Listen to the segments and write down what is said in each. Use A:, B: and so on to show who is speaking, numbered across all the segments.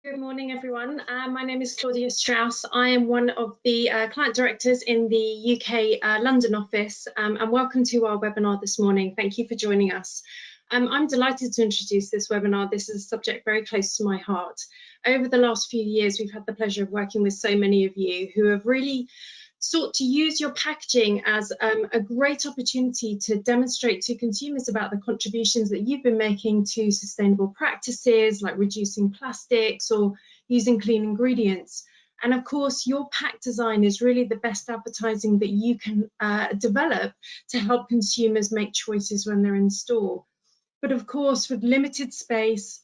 A: Good morning, everyone. My name is Claudia Strauss. I am one of the client directors in the UK London office, and welcome to our webinar this morning. Thank you for joining us. I'm delighted to introduce this webinar. This is a subject very close to my heart. Over the last few years, we've had the pleasure of working with so many of you who have really sought to use your packaging as a great opportunity to demonstrate to consumers about the contributions that you've been making to sustainable practices like reducing plastics or using clean ingredients. And of course, your pack design is really the best advertising that you can develop to help consumers make choices when they're in store. But of course, with limited space,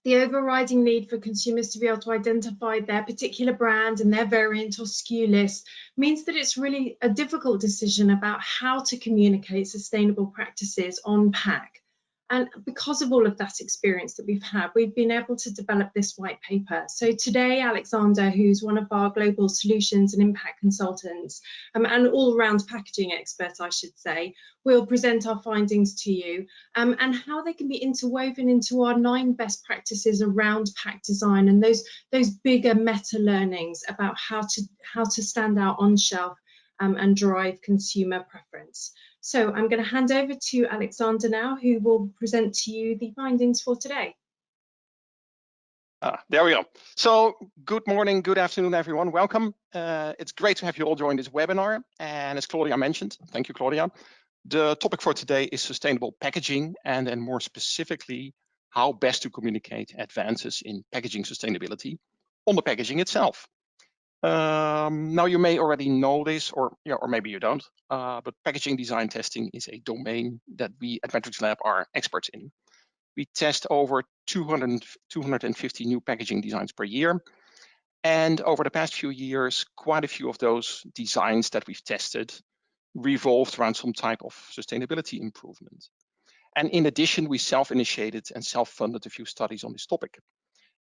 A: the overriding need for consumers to be able to identify their particular brand and their variant or SKU list means that it's really a difficult decision about how to communicate sustainable practices on pack. And because of all of that experience that we've had, we've been able to develop this white paper. So today, Alexander, who's one of our global solutions and impact consultants, and all-round packaging expert, I should say, will present our findings to you and how they can be interwoven into our 9 best practices around pack design and those bigger meta learnings about how to stand out on shelf and drive consumer preference. So I'm going to hand over to Alexander now, who will present to you the findings for today.
B: There we go. So good morning, good afternoon, everyone. Welcome. It's great to have you all join this webinar. And as Claudia mentioned, thank you, Claudia. The topic for today is sustainable packaging, and then more specifically, how best to communicate advances in packaging sustainability on the packaging itself. Now you may already know this, or maybe you don't, but packaging design testing is a domain that we at MetrixLab are experts in. We test over 250 new packaging designs per year. And over the past few years, quite a few of those designs that we've tested revolved around some type of sustainability improvement. And in addition, we self-initiated and self-funded a few studies on this topic.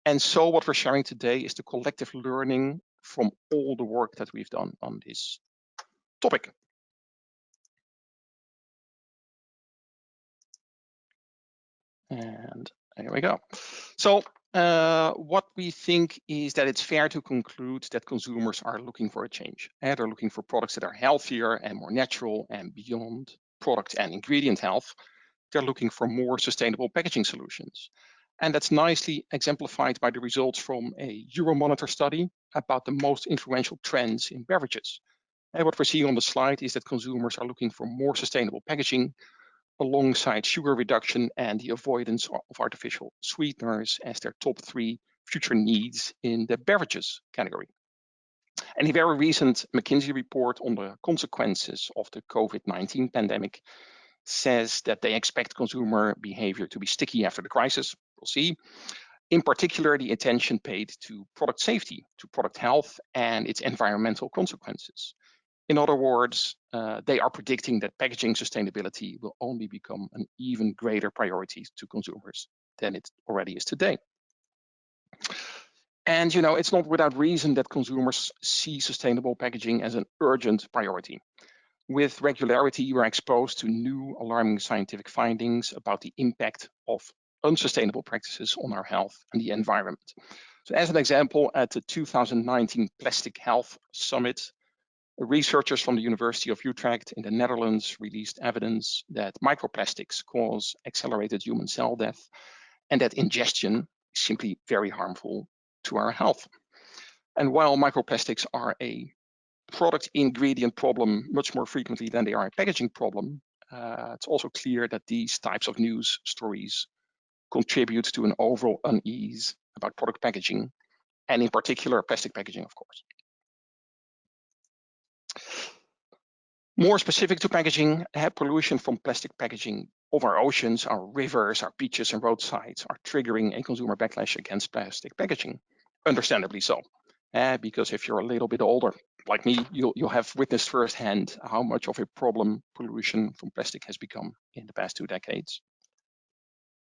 B: And so what we're sharing today is the collective learning from all the work that we've done on this topic. And there we go. So what we think is that it's fair to conclude that consumers are looking for a change. They're looking for products that are healthier and more natural, and beyond product and ingredient health, they're looking for more sustainable packaging solutions. And that's nicely exemplified by the results from a Euromonitor study about the most influential trends in beverages. And what we're seeing on the slide is that consumers are looking for more sustainable packaging alongside sugar reduction and the avoidance of artificial sweeteners as their top 3 future needs in the beverages category. And a very recent McKinsey report on the consequences of the COVID-19 pandemic says that they expect consumer behavior to be sticky after the crisis. We'll see. In particular, the attention paid to product safety, to product health, and its environmental consequences. In other words, they are predicting that packaging sustainability will only become an even greater priority to consumers than it already is today. And it's not without reason that consumers see sustainable packaging as an urgent priority. With regularity, we're exposed to new alarming scientific findings about the impact of unsustainable practices on our health and the environment. So as an example, at the 2019 Plastic Health Summit, researchers from the University of Utrecht in the Netherlands released evidence that microplastics cause accelerated human cell death, and that ingestion is simply very harmful to our health. And while microplastics are a product ingredient problem much more frequently than they are a packaging problem, it's also clear that these types of news stories contribute to an overall unease about product packaging, and in particular plastic packaging, of course. More specific to packaging, pollution from plastic packaging of our oceans, our rivers, our beaches and roadsides are triggering a consumer backlash against plastic packaging. Understandably so, because if you're a little bit older, like me, you'll have witnessed firsthand how much of a problem pollution from plastic has become in the past 2 decades.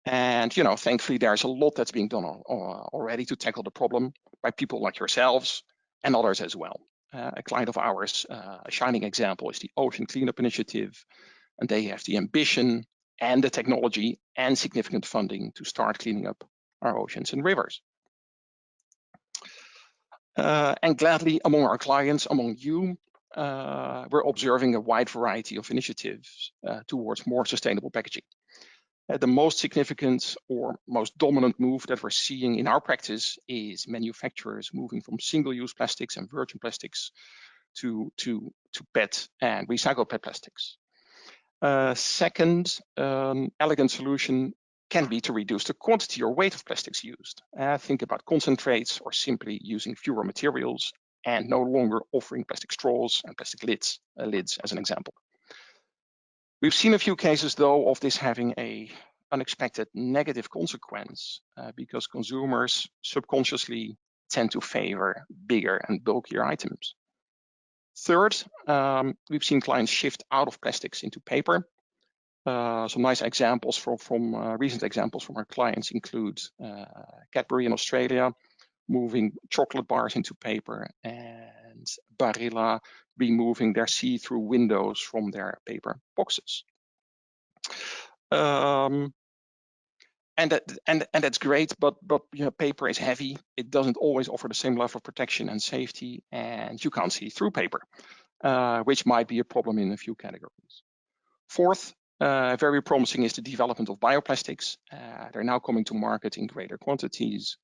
B: And thankfully, there's a lot that's being done already to tackle the problem by people like yourselves and others as well. A client of ours, a shining example, is the Ocean Cleanup Initiative, and they have the ambition and the technology and significant funding to start cleaning up our oceans and rivers. And gladly, among our clients, among you, we're observing a wide variety of initiatives towards more sustainable packaging. The most significant or most dominant move that we're seeing in our practice is manufacturers moving from single-use plastics and virgin plastics to PET and recycled PET plastics. Second, elegant solution can be to reduce the quantity or weight of plastics used. Think about concentrates or simply using fewer materials and no longer offering plastic straws and plastic lids as an example. We've seen a few cases, though, of this having a unexpected negative consequence because consumers subconsciously tend to favor bigger and bulkier items. Third, we've seen clients shift out of plastics into paper. Some nice examples from recent examples from our clients include Cadbury in Australia moving chocolate bars into paper and Barilla removing their see-through windows from their paper boxes. And that's great, but you know, paper is heavy. It doesn't always offer the same level of protection and safety, and you can't see through paper, which might be a problem in a few categories. Fourth, very promising is the development of bioplastics. They're now coming to market in greater quantities.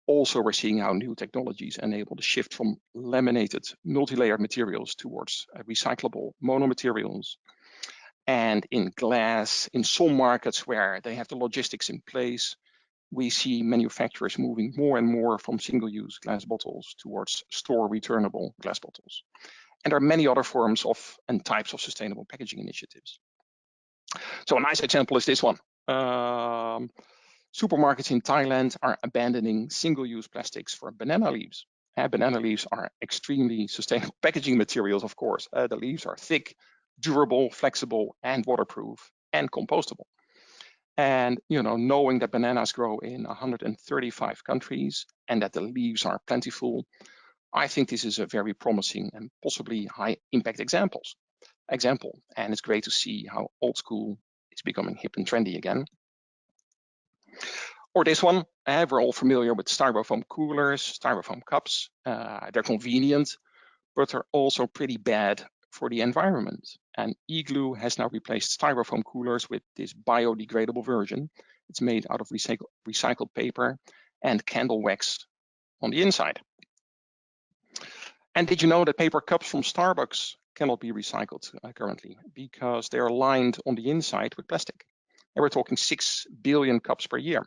B: Also, we're seeing how new technologies enable the shift from laminated multi-layered materials towards recyclable monomaterials. And in glass, in some markets where they have the logistics in place, we see manufacturers moving more and more from single-use glass bottles towards store-returnable glass bottles. And there are many other forms of and types of sustainable packaging initiatives. So a nice example is this one. Supermarkets in Thailand are abandoning single-use plastics for banana leaves. Banana leaves are extremely sustainable packaging materials, of course. The leaves are thick, durable, flexible, and waterproof, and compostable. And you know, knowing that bananas grow in 135 countries and that the leaves are plentiful, I think this is a very promising and possibly high-impact example. And it's great to see how old school is becoming hip and trendy again. Or this one, we're all familiar with styrofoam coolers, styrofoam cups. They're convenient, but they're also pretty bad for the environment. And Igloo has now replaced styrofoam coolers with this biodegradable version. It's made out of recycled paper and candle wax on the inside. And did you know that paper cups from Starbucks cannot be recycled currently because they're lined on the inside with plastic? And we're talking 6 billion cups per year.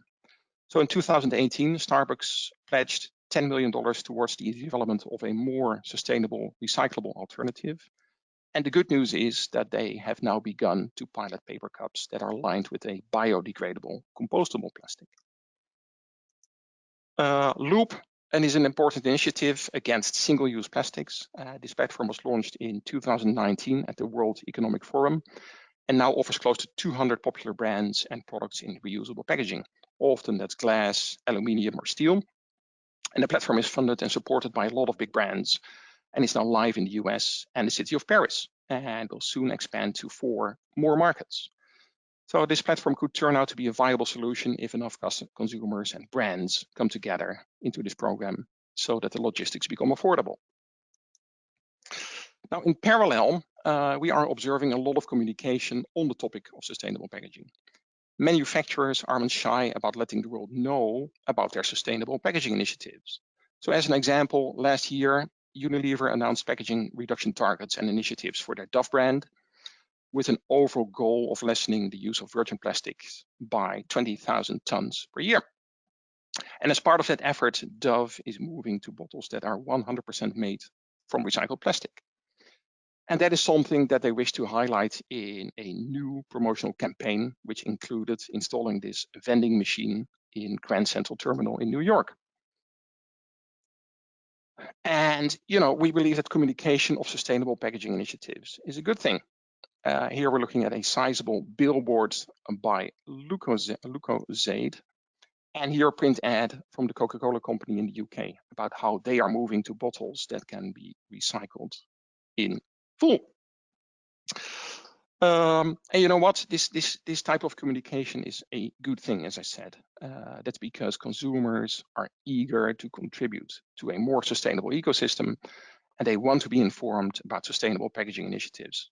B: So in 2018, Starbucks pledged $10 million towards the development of a more sustainable, recyclable alternative. And the good news is that they have now begun to pilot paper cups that are lined with a biodegradable, compostable plastic. Loop is an important initiative against single-use plastics. This platform was launched in 2019 at the World Economic Forum and now offers close to 200 popular brands and products in reusable packaging. Often that's glass, aluminium, or steel. And the platform is funded and supported by a lot of big brands and is now live in the US and the city of Paris and will soon expand to 4 more markets. So this platform could turn out to be a viable solution if enough consumers and brands come together into this program so that the logistics become affordable. Now, in parallel, we are observing a lot of communication on the topic of sustainable packaging. Manufacturers aren't shy about letting the world know about their sustainable packaging initiatives. So as an example, last year, Unilever announced packaging reduction targets and initiatives for their Dove brand with an overall goal of lessening the use of virgin plastics by 20,000 tons per year. And as part of that effort, Dove is moving to bottles that are 100% made from recycled plastic. And that is something that they wish to highlight in a new promotional campaign, which included installing this vending machine in Grand Central Terminal in New York. And, you know, we believe that communication of sustainable packaging initiatives is a good thing. Here we're looking at a sizable billboard by Lucozade, and here a print ad from the Coca-Cola company in the UK about how they are moving to bottles that can be recycled in full. And you know what? This type of communication is a good thing, as I said. That's because consumers are eager to contribute to a more sustainable ecosystem, and they want to be informed about sustainable packaging initiatives,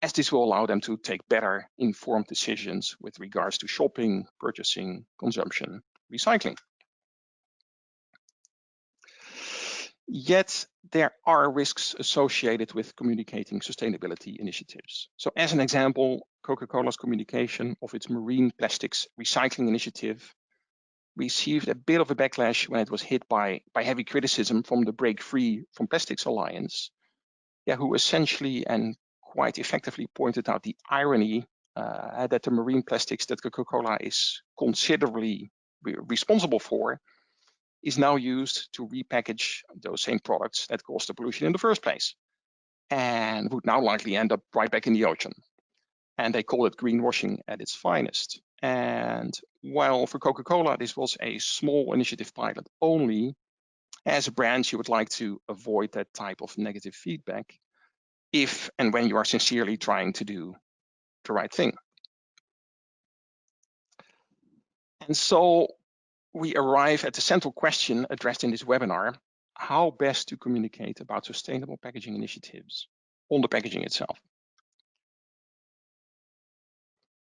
B: as this will allow them to take better informed decisions with regards to shopping, purchasing, consumption, recycling. Yet there are risks associated with communicating sustainability initiatives. So as an example, Coca-Cola's communication of its marine plastics recycling initiative received a bit of a backlash when it was hit by heavy criticism from the Break Free from Plastics Alliance, who essentially and quite effectively pointed out the irony that the marine plastics that Coca-Cola is considerably responsible for is now used to repackage those same products that caused the pollution in the first place, and would now likely end up right back in the ocean. And they call it greenwashing at its finest. And while for Coca-Cola this was a small initiative pilot only, as a brand you would like to avoid that type of negative feedback if and when you are sincerely trying to do the right thing. And so we arrive at the central question addressed in this webinar: how best to communicate about sustainable packaging initiatives on the packaging itself.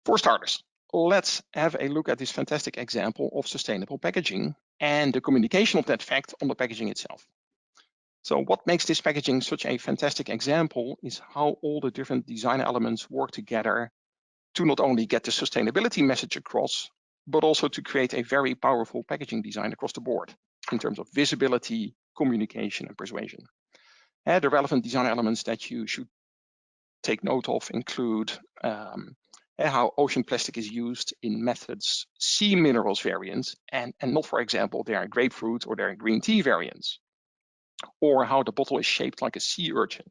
B: For starters, let's have a look at this fantastic example of sustainable packaging and the communication of that fact on the packaging itself. So what makes this packaging such a fantastic example is how all the different design elements work together to not only get the sustainability message across, but also to create a very powerful packaging design across the board in terms of visibility, communication, and persuasion. The relevant design elements that you should take note of include how ocean plastic is used in methods sea minerals variants, and not, for example, their grapefruit or their green tea variants, or how the bottle is shaped like a sea urchin,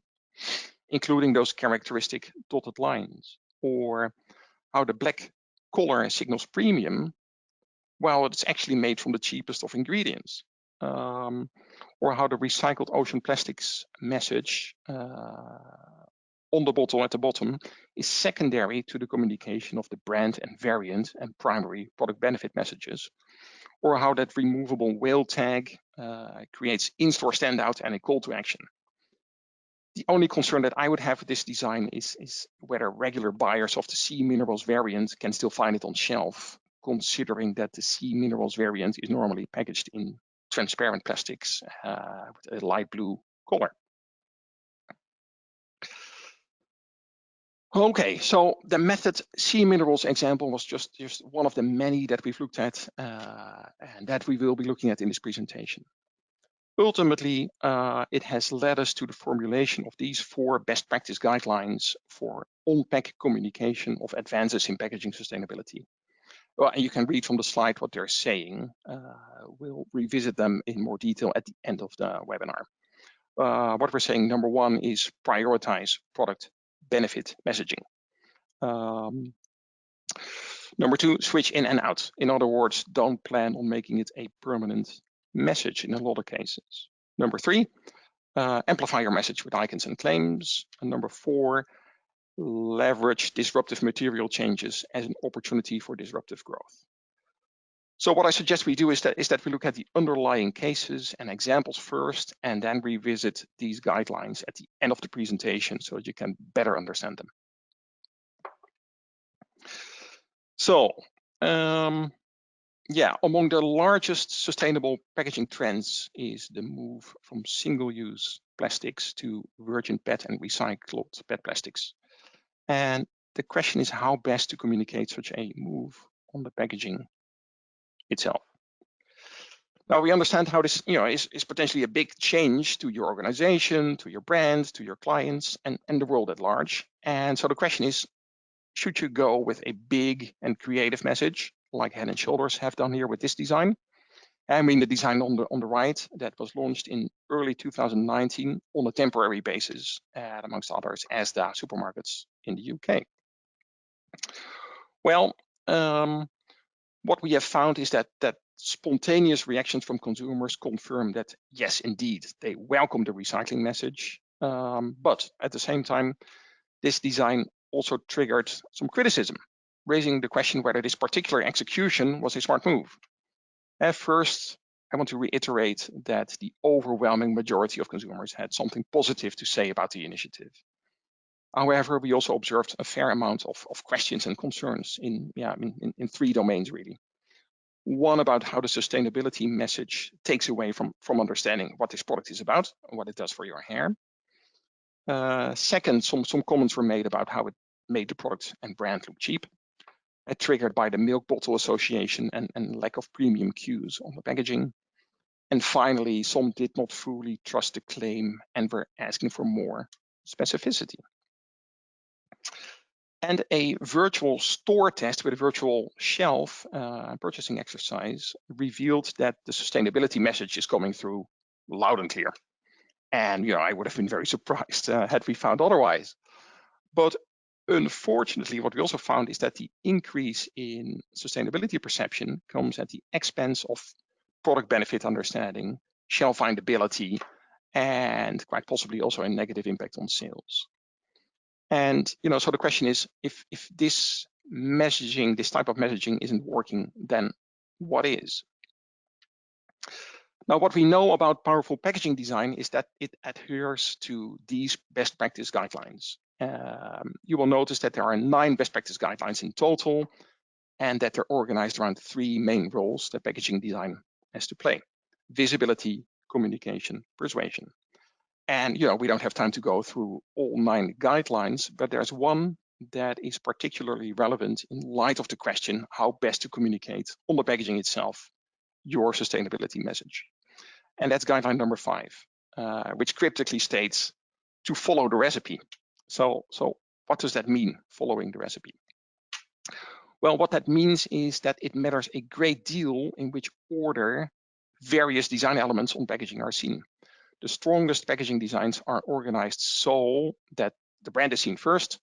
B: including those characteristic dotted lines, or how the black color signals premium while it's actually made from the cheapest of ingredients, or how the recycled ocean plastics message on the bottle at the bottom is secondary to the communication of the brand and variant and primary product benefit messages, or how that removable whale tag creates in-store standout and a call to action. The only concern that I would have with this design is whether regular buyers of the sea minerals variant can still find it on shelf, considering that the sea minerals variant is normally packaged in transparent plastics with a light blue color. Okay, so the method sea minerals example was just one of the many that we've looked at and that we will be looking at in this presentation. Ultimately, it has led us to the formulation of these 4 best practice guidelines for on-pack communication of advances in packaging sustainability. Well, and you can read from the slide what they're saying. We'll revisit them in more detail at the end of the webinar. What we're saying, number 1 is prioritize product benefit messaging. Number 2, switch in and out. In other words, don't plan on making it a permanent message in a lot of cases. Number 3, amplify your message with icons and claims. And number 4, leverage disruptive material changes as an opportunity for disruptive growth. So what I suggest we do is that we look at the underlying cases and examples first, and then revisit these guidelines at the end of the presentation so that you can better understand them. So, among the largest sustainable packaging trends is the move from single-use plastics to virgin PET and recycled PET plastics. And the question is how best to communicate such a move on the packaging itself. Now we understand how this is potentially a big change to your organization, to your brand, to your clients, and the world at large. And so the question is, should you go with a big and creative message like Head & Shoulders have done here with this design? I mean the design on the right that was launched in early 2019 on a temporary basis at, amongst others, Asda supermarkets in the UK. Well, what we have found is that spontaneous reactions from consumers confirm that, yes, indeed, they welcome the recycling message. But at the same time, this design also triggered some criticism, raising the question whether this particular execution was a smart move. At first, I want to reiterate that the overwhelming majority of consumers had something positive to say about the initiative. However, we also observed a fair amount of questions and concerns in three domains, really. One about how the sustainability message takes away from understanding what this product is about and what it does for your hair. Second, some comments were made about how it made the product and brand look cheap, triggered by the milk bottle association and lack of premium cues on the packaging. And finally, some did not fully trust the claim and were asking for more specificity. And a virtual store test with a virtual shelf purchasing exercise revealed that the sustainability message is coming through loud and clear. And I would have been very surprised had we found otherwise. But unfortunately, what we also found is that the increase in sustainability perception comes at the expense of product benefit understanding, shelf findability, and quite possibly also a negative impact on sales. And so the question is, if this messaging, this type of messaging isn't working, then what is? Now, what we know about powerful packaging design is that it adheres to these best practice guidelines. You will notice that there are 9 best practice guidelines in total, and that they're organized around 3 main roles that packaging design has to play: visibility, communication, persuasion. And we don't have time to go through all 9 guidelines, but there's one that is particularly relevant in light of the question how best to communicate on the packaging itself your sustainability message. And that's guideline number 5, which cryptically states to follow the recipe. So what does that mean, following the recipe? Well, what that means is that it matters a great deal in which order various design elements on packaging are seen. The strongest packaging designs are organized so that the brand is seen first,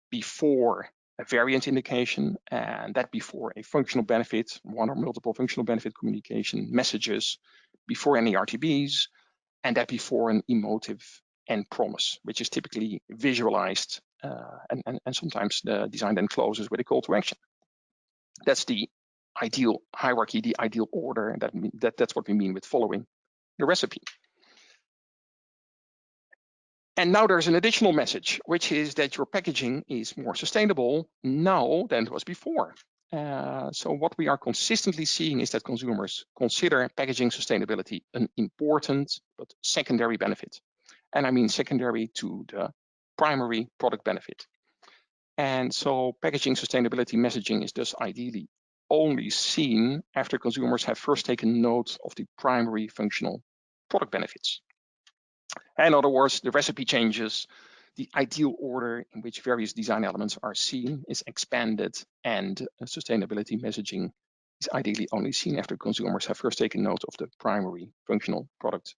B: before a variant indication, and that before a functional benefit, one or multiple functional benefit communication messages, before any RTBs, and that before an emotive end promise, which is typically visualized, and sometimes the design then closes with a call to action. That's the ideal hierarchy, the ideal order, and that's what we mean with following the recipe. And now there's an additional message, which is that your packaging is more sustainable now than it was before. So what we are consistently seeing is that consumers consider packaging sustainability an important but secondary benefit. And I mean secondary to the primary product benefit. And so packaging sustainability messaging is thus ideally only seen after consumers have first taken note of the primary functional product benefits. In other words, the recipe changes, the ideal order in which various design elements are seen is expanded, and sustainability messaging is ideally only seen after consumers have first taken note of the primary functional product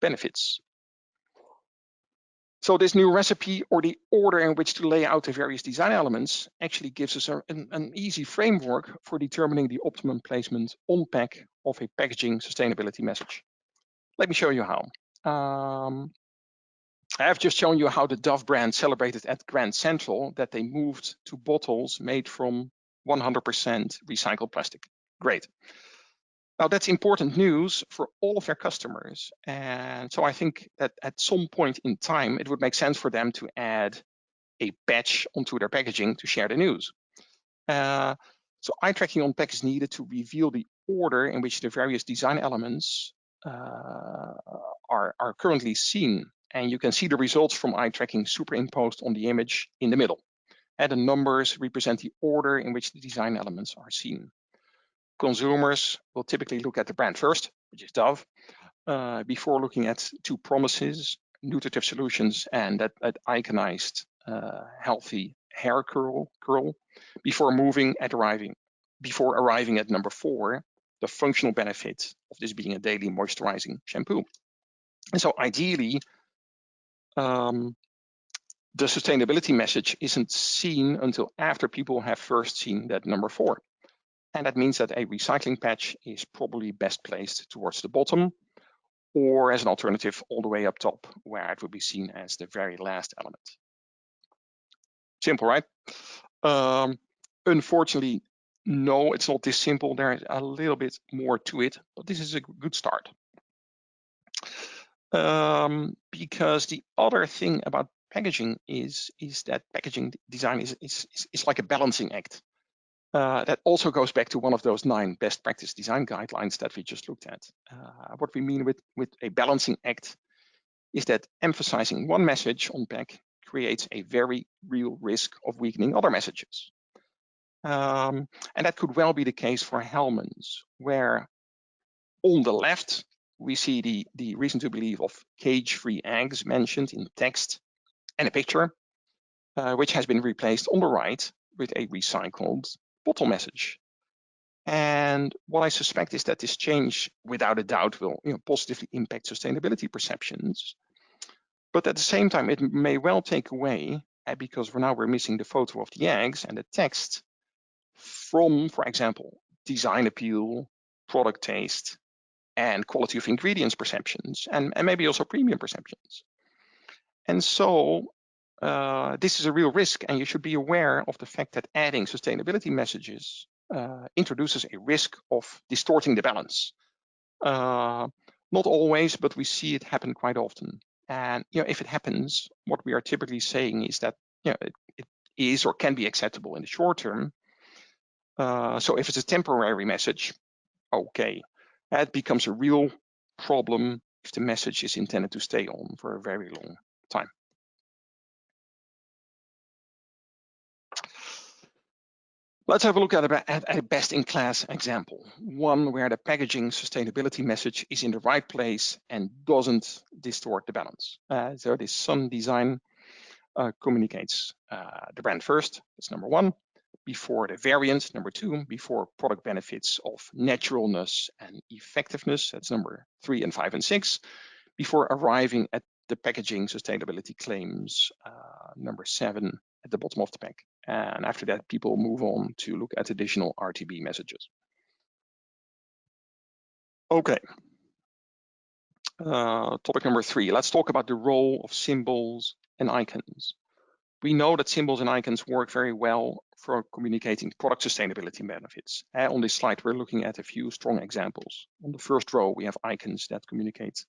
B: benefits. So this new recipe, or the order in which to lay out the various design elements, actually gives us an easy framework for determining the optimum placement on pack of a packaging sustainability message. Let me show you how. I have just shown you how the Dove brand celebrated at Grand Central that they moved to bottles made from 100% recycled plastic. Great. Now that's important news for all of their customers. And so I think that at some point in time, it would make sense for them to add a badge onto their packaging to share the news. So eye tracking on pack is needed to reveal the order in which the various design elements are currently seen. And you can see the results from eye tracking superimposed on the image in the middle. And the numbers represent the order in which the design elements are seen. Consumers will typically look at the brand first, which is Dove, before looking at 2 promises, nutritive solutions, and that iconized healthy hair curl, before arriving at number 4, the functional benefit of this being a daily moisturizing shampoo. And so ideally, the sustainability message isn't seen until after people have first seen that number 4. And that means that a recycling patch is probably best placed towards the bottom, or as an alternative all the way up top, where it would be seen as the very last element. Simple, right? Unfortunately, no, it's not this simple. There is a little bit more to it, but this is a good start. Because the other thing about packaging is that packaging design is like a balancing act. That also goes back to one of those 9 best practice design guidelines that we just looked at. What we mean with a balancing act is that emphasizing one message on pack creates a very real risk of weakening other messages. And that could well be the case for Hellmann's, where on the left, we see the reason to believe of cage-free eggs mentioned in text and a picture, which has been replaced on the right with a recycled bottle message. And what I suspect is that this change, without a doubt, will positively impact sustainability perceptions. But at the same time, it may well take away, because we're missing the photo of the eggs and the text from, for example, design appeal, product taste, and quality of ingredients perceptions, and maybe also premium perceptions. And so this is a real risk, and you should be aware of the fact that adding sustainability messages introduces a risk of distorting the balance. Not always, but we see it happen quite often. And if it happens, what we are typically saying is that it is or can be acceptable in the short term. So if it's a temporary message, okay, that becomes a real problem if the message is intended to stay on for a very long time. Let's have a look at a best-in-class example, one where the packaging sustainability message is in the right place and doesn't distort the balance. So this Sun design communicates the brand first, that's number 1, before the variant, number 2, before product benefits of naturalness and effectiveness, that's number 3 and 5 and 6, before arriving at the packaging sustainability claims, number 7 at the bottom of the pack. And after that, people move on to look at additional RTB messages. Okay. Topic number 3, let's talk about the role of symbols and icons. We know that symbols and icons work very well for communicating product sustainability benefits. On this slide, we're looking at a few strong examples. On the first row, we have icons that communicate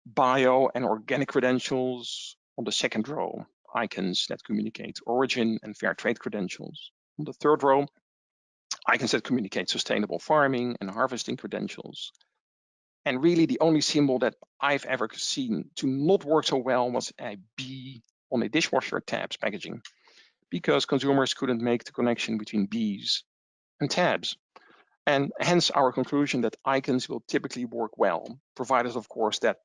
B: bio and organic credentials. On the second row, icons that communicate origin and fair trade credentials. On the third row, icons that communicate sustainable farming and harvesting credentials. And really the only symbol that I've ever seen to not work so well was a bee on a dishwasher tabs packaging, because consumers couldn't make the connection between bees and tabs. And hence our conclusion that icons will typically work well, provided of course that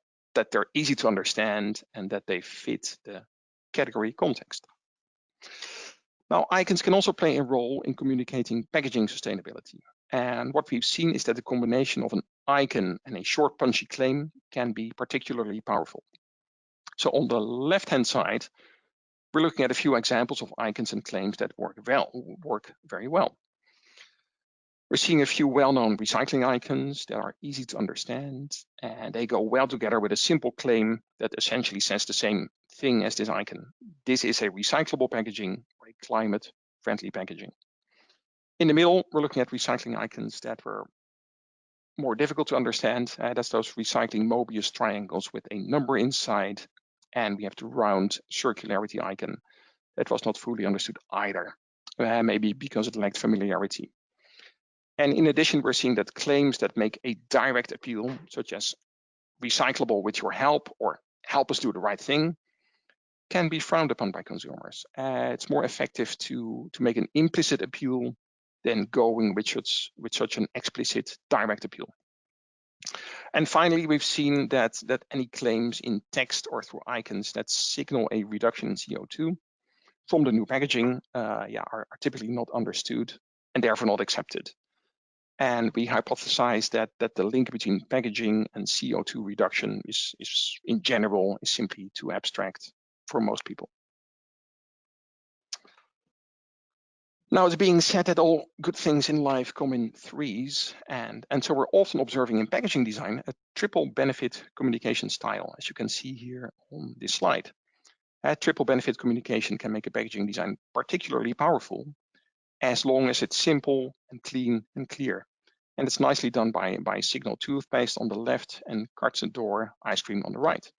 B: they're easy to understand and that they fit the category context. Now, icons can also play a role in communicating packaging sustainability. And what we've seen is that the combination of an icon and a short, punchy claim can be particularly powerful. So on the left-hand side, we're looking at a few examples of icons and claims that work very well. We're seeing a few well-known recycling icons that are easy to understand, and they go well together with a simple claim that essentially says the same thing as this icon. This is a recyclable packaging or a climate-friendly packaging. In the middle, we're looking at recycling icons that were more difficult to understand. That's those recycling Mobius triangles with a number inside, and we have the round circularity icon that was not fully understood either, maybe because it lacked familiarity. And in addition, we're seeing that claims that make a direct appeal, such as recyclable with your help or help us do the right thing, can be frowned upon by consumers. It's more effective to make an implicit appeal than going with such an explicit direct appeal. And finally, we've seen that any claims in text or through icons that signal a reduction in CO2 from the new packaging are typically not understood and therefore not accepted. And we hypothesize that the link between packaging and CO2 reduction is in general simply too abstract for most people. Now, it's being said that all good things in life come in threes, and so we're often observing in packaging design a triple benefit communication style, as you can see here on this slide. Triple benefit communication can make a packaging design particularly powerful as long as it's simple and clean and clear. And it's nicely done by Signal toothpaste on the left and Carton Door ice cream on the right.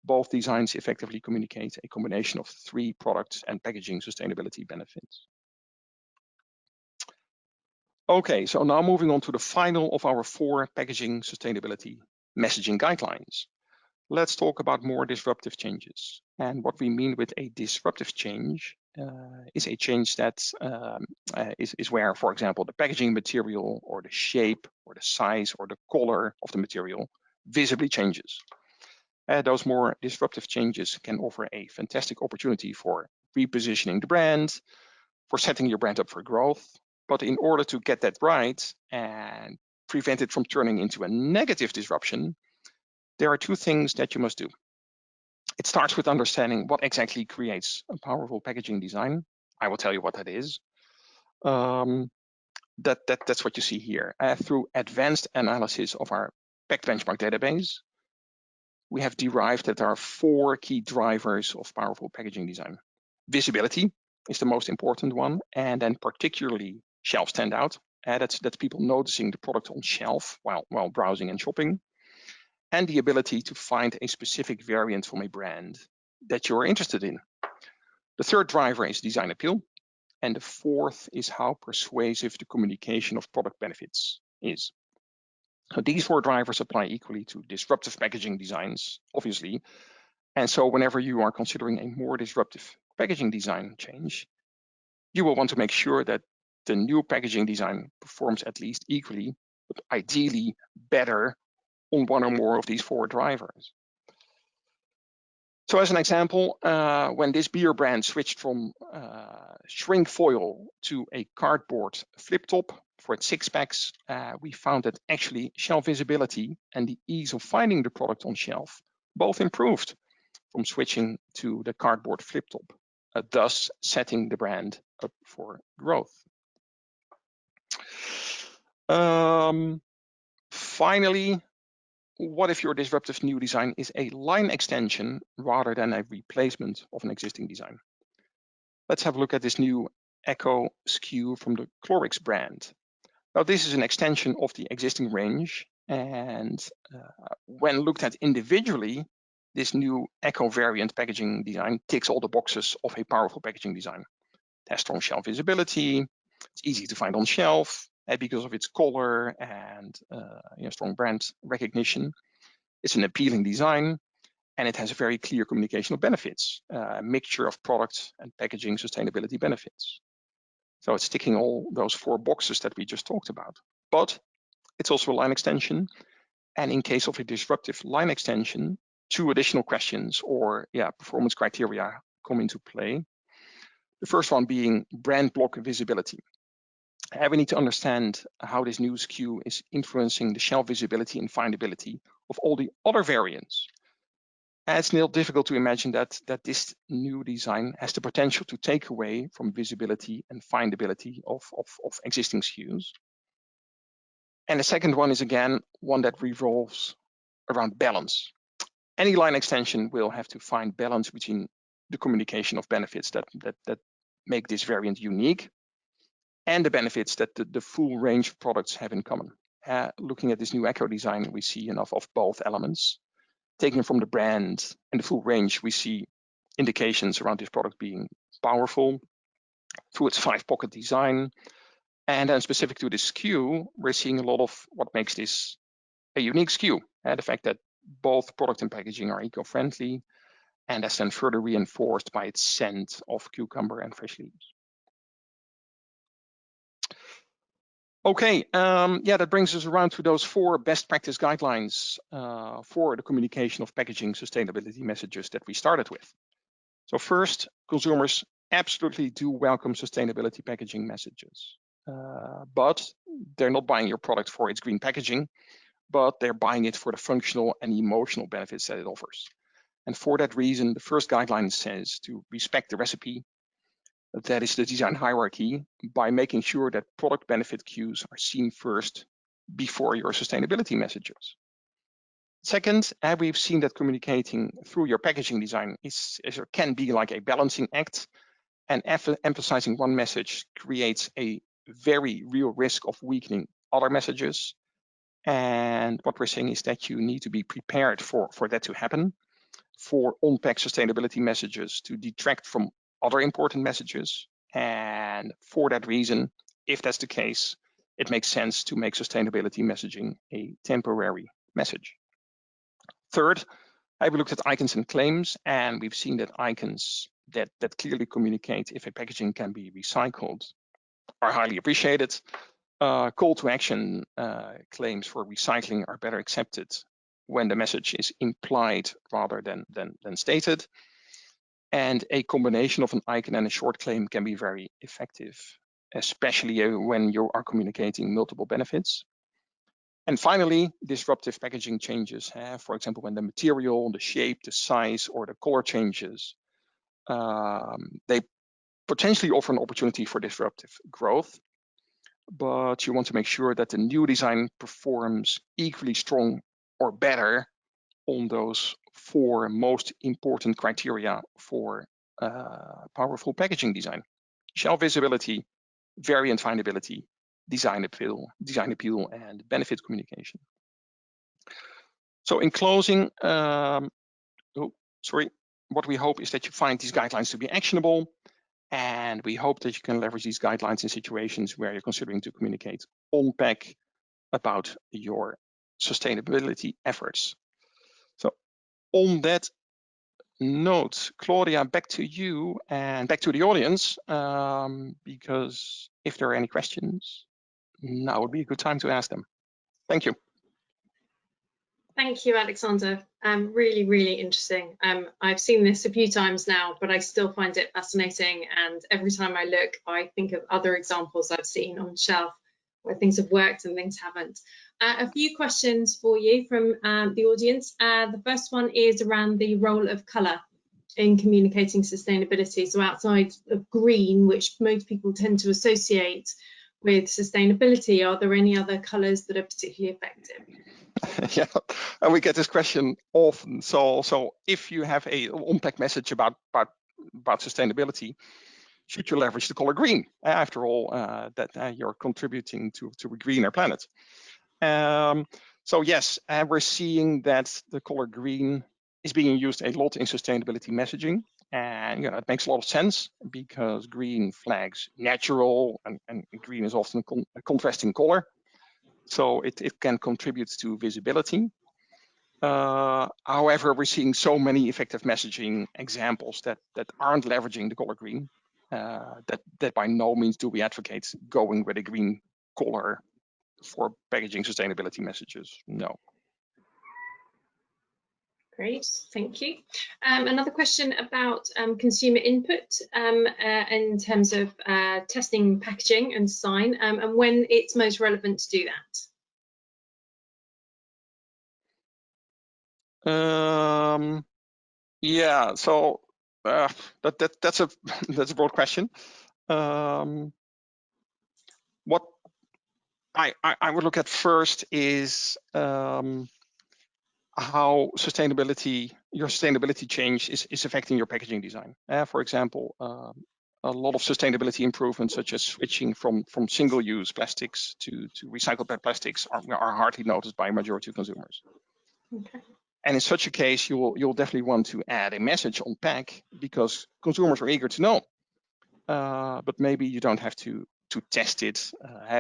B: Both designs effectively communicate a combination of 3 product and packaging sustainability benefits. Okay, so now moving on to the final of our 4 packaging sustainability messaging guidelines. Let's talk about more disruptive changes. And what we mean with a disruptive change is a change that is where, for example, the packaging material or the shape or the size or the color of the material visibly changes. Those more disruptive changes can offer a fantastic opportunity for repositioning the brand, for setting your brand up for growth. But in order to get that right and prevent it from turning into a negative disruption, there are 2 things that you must do. It starts with understanding what exactly creates a powerful packaging design. I will tell you what that is. That's what you see here. Through advanced analysis of our PACT benchmark database, we have derived that there are 4 key drivers of powerful packaging design. Visibility is the most important one, and then particularly shelf standout. That's people noticing the product on shelf while browsing and shopping. And the ability to find a specific variant from a brand that you're interested in. The 3rd driver is design appeal. And the 4th is how persuasive the communication of product benefits is. So these 4 drivers apply equally to disruptive packaging designs, obviously. And so whenever you are considering a more disruptive packaging design change, you will want to make sure that the new packaging design performs at least equally, but ideally better on one or more of these 4 drivers. So as an example, when this beer brand switched from shrink foil to a cardboard flip top for its 6-packs, we found that actually shelf visibility and the ease of finding the product on shelf both improved from switching to the cardboard flip top, thus setting the brand up for growth. Finally, what if your disruptive new design is a line extension rather than a replacement of an existing design? Let's have a look at this new Echo SKU from the Clorox brand. Now, this is an extension of the existing range, and when looked at individually, this new Echo variant packaging design ticks all the boxes of a powerful packaging design. It has strong shelf visibility, it's easy to find on shelf, because of its color and strong brand recognition. It's an appealing design, and it has a very clear communication of benefits, a mixture of product and packaging sustainability benefits. So it's ticking all those 4 boxes that we just talked about. But it's also a line extension, and in case of a disruptive line extension, 2 additional questions or performance criteria come into play. The first one being brand block visibility. We need to understand how this new SKU is influencing the shelf visibility and findability of all the other variants. And it's not difficult to imagine that this new design has the potential to take away from visibility and findability of existing SKUs. And the second one is, again, one that revolves around balance. Any line extension will have to find balance between the communication of benefits that make this variant unique and the benefits that the full range of products have in common. Looking at this new Echo design, we see enough of both elements. Taken from the brand and the full range, we see indications around this product being powerful through its 5-pocket design. And then specific to this SKU, we're seeing a lot of what makes this a unique SKU. The fact that both product and packaging are eco-friendly, and that's then further reinforced by its scent of cucumber and fresh leaves. Okay, that brings us around to those 4 best practice guidelines for the communication of packaging sustainability messages that we started with. So first, consumers absolutely do welcome sustainability packaging messages, but they're not buying your product for its green packaging, but they're buying it for the functional and emotional benefits that it offers. And for that reason, the first guideline says to respect the recipe. That is the design hierarchy, by making sure that product benefit cues are seen first before your sustainability messages. Second, we've seen that communicating through your packaging design can be like a balancing act, and emphasizing one message creates a very real risk of weakening other messages. And what we're saying is that you need to be prepared for that to happen, for on-pack sustainability messages to detract from other important messages. And for that reason, if that's the case, it makes sense to make sustainability messaging a temporary message. Third, we looked at icons and claims, and we've seen that icons that clearly communicate if a packaging can be recycled are highly appreciated. Call to action claims for recycling are better accepted when the message is implied rather than stated. And a combination of an icon and a short claim can be very effective, especially when you are communicating multiple benefits. And finally, disruptive packaging changes, for example, when the material, the shape, the size, or the color changes, they potentially offer an opportunity for disruptive growth, but you want to make sure that the new design performs equally strong or better on those 4 most important criteria for powerful packaging design: shelf visibility, variant findability, design appeal, and benefit communication. So in closing, what we hope is that you find these guidelines to be actionable, and we hope that you can leverage these guidelines in situations where you're considering to communicate on pack about your sustainability efforts. So on that note, Claudia, back to you and back to the audience, because if there are any questions, now would be a good time to ask them. Thank you.
A: Thank you, Alexander. Really, really interesting. I've seen this a few times now, but I still find it fascinating. And every time I look, I think of other examples I've seen on the shelf where things have worked and things haven't. A few questions for you from the audience. The first one is around the role of colour in communicating sustainability. So outside of green, which most people tend to associate with sustainability, are there any other colours that are particularly effective?
B: Yeah, and we get this question often. So if you have a on-pack message about sustainability, should you leverage the color green? After all, that you're contributing to a greener planet. So yes, we're seeing that the color green is being used a lot in sustainability messaging, and it makes a lot of sense because green flags natural, and green is often a contrasting color. So it can contribute to visibility. However, we're seeing so many effective messaging examples that aren't leveraging the color green, that by no means do we advocate going with a green color for packaging sustainability messages. No.
A: Great, thank you. Another question about consumer input in terms of testing packaging and design, and when it's most relevant to do
B: that. Yeah, so that's a broad question. What I would look at first is how your sustainability change is affecting your packaging design. For example, a lot of sustainability improvements, such as switching from single-use plastics to recycled plastics, are hardly noticed by a majority of consumers.
A: Okay.
B: And in such a case, you'll definitely want to add a message on pack because consumers are eager to know. But maybe you don't have to test it.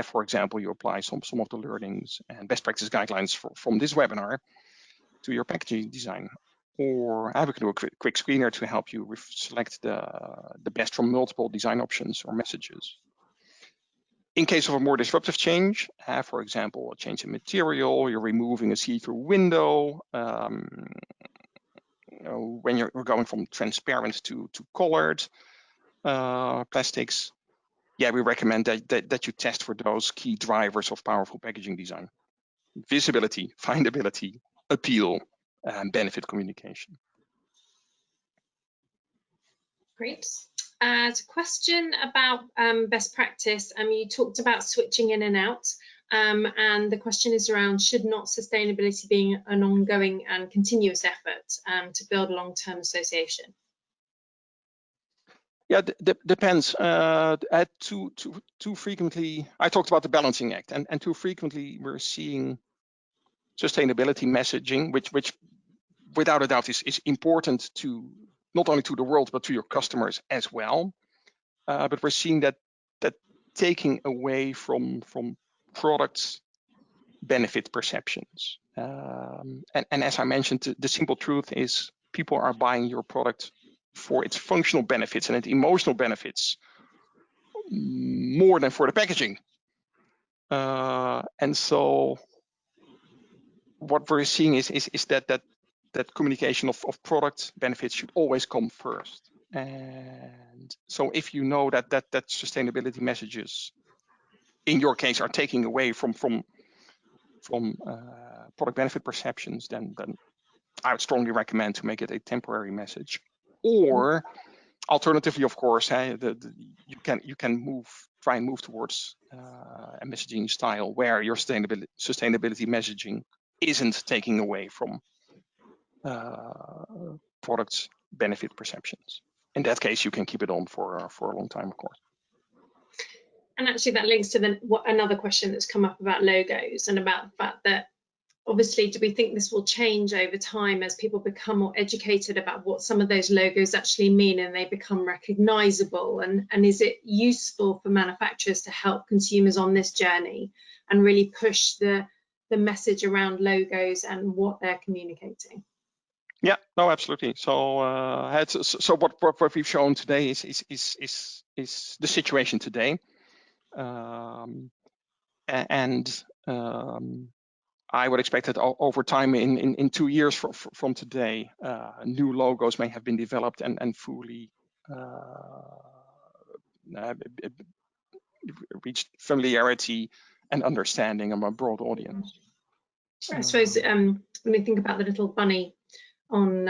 B: For example, you apply some of the learnings and best practice guidelines from this webinar to your packaging design, or we can do a quick screener to help you select the best from multiple design options or messages. In case of a more disruptive change, for example, a change in material, you're removing a see-through window, when you're going from transparent to colored plastics, yeah, we recommend that you test for those key drivers of powerful packaging design: visibility, findability, appeal, and benefit communication.
A: Great. It's a question about best practice. You talked about switching in and out. And the question is around, should not sustainability be an ongoing and continuous effort to build a long-term association?
B: Yeah, depends. Too frequently, I talked about the balancing act, and too frequently we're seeing sustainability messaging, which without a doubt is important to not only to the world but to your customers as well. But we're seeing that taking away from products benefit perceptions. And as I mentioned, the simple truth is people are buying your product for its functional benefits and its emotional benefits more than for the packaging. And so what we're seeing is that communication of product benefits should always come first. And so if you know that sustainability messages in your case are taking away from product benefit perceptions, then I would strongly recommend to make it a temporary message. Or alternatively, of course, you can try and move towards a messaging style where your sustainability messaging isn't taking away from products benefit perceptions. In that case, you can keep it on for a long time, of course.
A: And actually that links to another question that's come up about logos and about the fact that obviously, do we think this will change over time as people become more educated about what some of those logos actually mean and they become recognizable? And is it useful for manufacturers to help consumers on this journey and really push the message around logos and what they're communicating?
B: Yeah, no, absolutely. So, so what we've shown today is the situation today, and I would expect that over time, in 2 years from today, new logos may have been developed and fully reached familiarity and understanding of a broad audience.
A: I suppose when we think about the little bunny on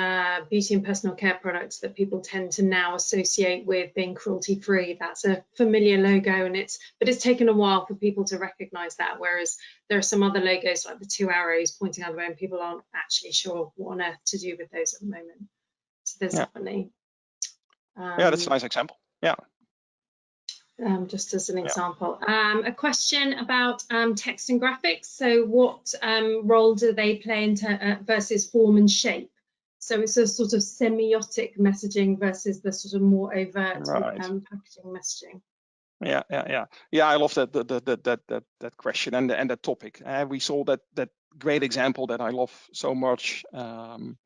A: beauty and personal care products that people tend to now associate with being cruelty-free, that's a familiar logo, and it's taken a while for people to recognize that, whereas there are some other logos like the 2 arrows pointing out the way, and people aren't actually sure what on earth to do with those at the moment. So there's definitely
B: yeah, that's a nice example. Yeah.
A: Just as an example. A question about text and graphics. So what role do they play into versus form and shape? So it's a sort of semiotic messaging versus the sort of more overt packaging messaging. Yeah.
B: I love that question and that topic. We saw that great example that I love so much from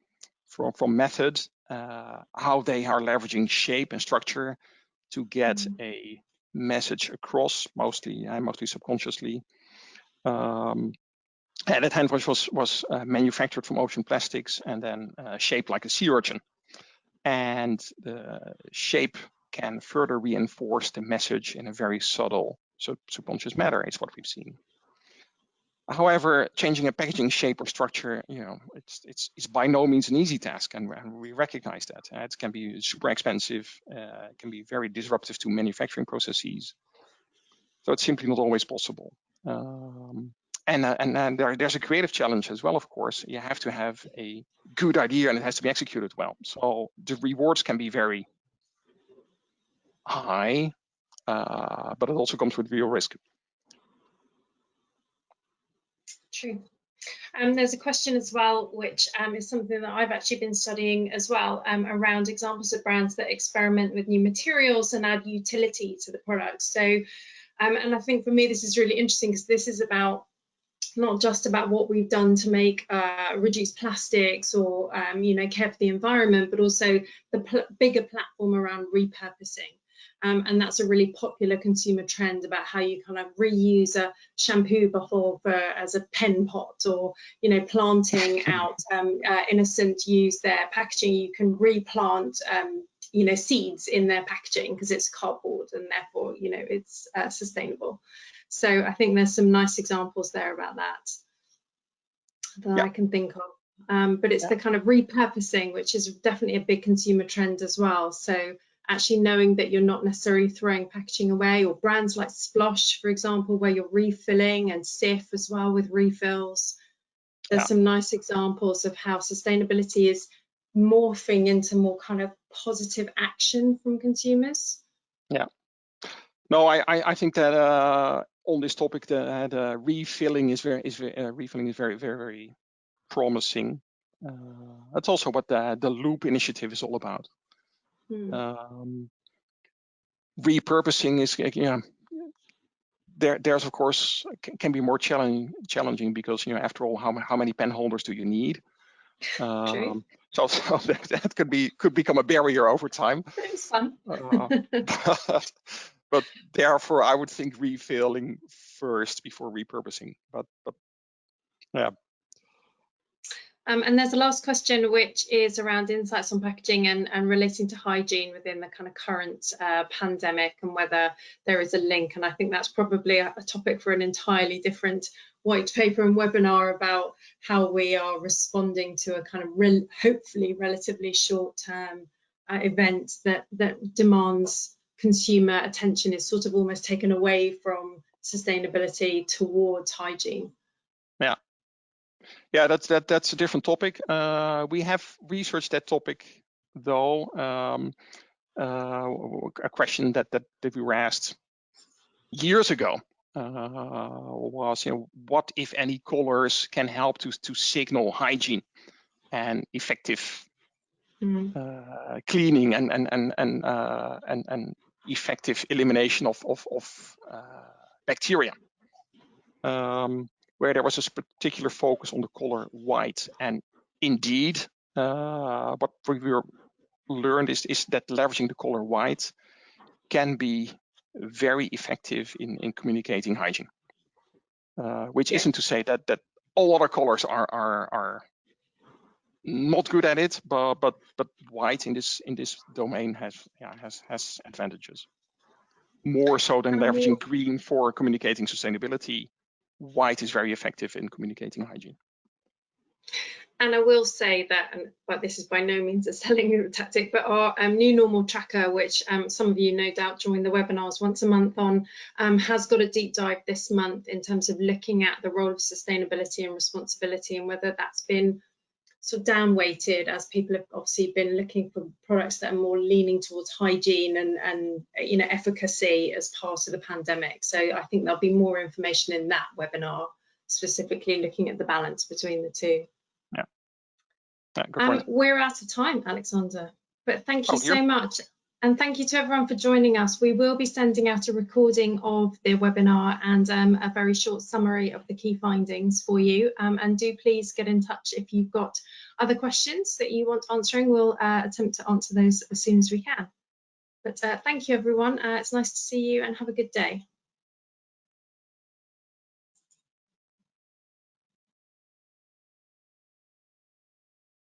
B: Method, how they are leveraging shape and structure to get a message across, mostly subconsciously. And that hand wash was manufactured from ocean plastics and then shaped like a sea urchin. And the shape can further reinforce the message in a very subtle subconscious manner, is what we've seen. However, changing a packaging shape or structure, it's by no means an easy task, and we recognize that. It can be super expensive, it can be very disruptive to manufacturing processes. So it's simply not always possible. And there's a creative challenge as well, of course. You have to have a good idea and it has to be executed well. So the rewards can be very high, but it also comes with real risk.
A: True. There's a question as well, which is something that I've actually been studying as well, around examples of brands that experiment with new materials and add utility to the product. So, and I think for me, this is really interesting because this is about not just about what we've done to make reduce plastics or care for the environment, but also the bigger platform around repurposing. And that's a really popular consumer trend about how you kind of reuse a shampoo bottle as a pen pot, or planting out innocent use their packaging. You can replant seeds in their packaging because it's cardboard and therefore it's sustainable. So I think there's some nice examples there about that I can think of. But it's the kind of repurposing, which is definitely a big consumer trend as well. So actually knowing that you're not necessarily throwing packaging away, or brands like Splosh, for example, where you're refilling, and Sif as well with refills. There's some nice examples of how sustainability is morphing into more kind of positive action from consumers.
B: Yeah. No, I think that on this topic, the refilling is very promising. That's also what the Loop initiative is all about. Repurposing is, there's of course can be more challenging because, you know, after all, how many pen holders do you need? So that could become a barrier over time.
A: It's fun.
B: But therefore, I would think refilling first before repurposing. But yeah.
A: And there's a last question, which is around insights on packaging and relating to hygiene within the kind of current pandemic, and whether there is a link. And I think that's probably a topic for an entirely different white paper and webinar about how we are responding to a kind of hopefully relatively short-term event that demands consumer attention, is sort of almost taken away from sustainability towards hygiene.
B: Yeah. Yeah, that's a different topic. We have researched that topic, though. A question that we were asked years ago was, you know, what if any colors can help to signal hygiene and effective cleaning and effective elimination of bacteria. Where there was a particular focus on the color white. And indeed, what we learned is that leveraging the color white can be very effective in communicating hygiene. Which isn't to say that all other colors are not good at it, but white in this domain has advantages. More so than leveraging green for communicating sustainability, white is very effective in communicating hygiene.
A: And I will say that, but this is by no means a selling tactic, but our new normal tracker, which some of you no doubt join the webinars once a month on, has got a deep dive this month in terms of looking at the role of sustainability and responsibility, and whether that's been sort of down weighted as people have obviously been looking for products that are more leaning towards hygiene and you know, efficacy as part of the pandemic. So I think there'll be more information in that webinar, specifically looking at the balance between the two.
B: Yeah.
A: We're out of time, Alexander, but thank you so much. And thank you to everyone for joining us. We will be sending out a recording of the webinar and a very short summary of the key findings for you. And do please get in touch if you've got other questions that you want answering. We'll attempt to answer those as soon as we can. But thank you, everyone. It's nice to see you, and have a good day.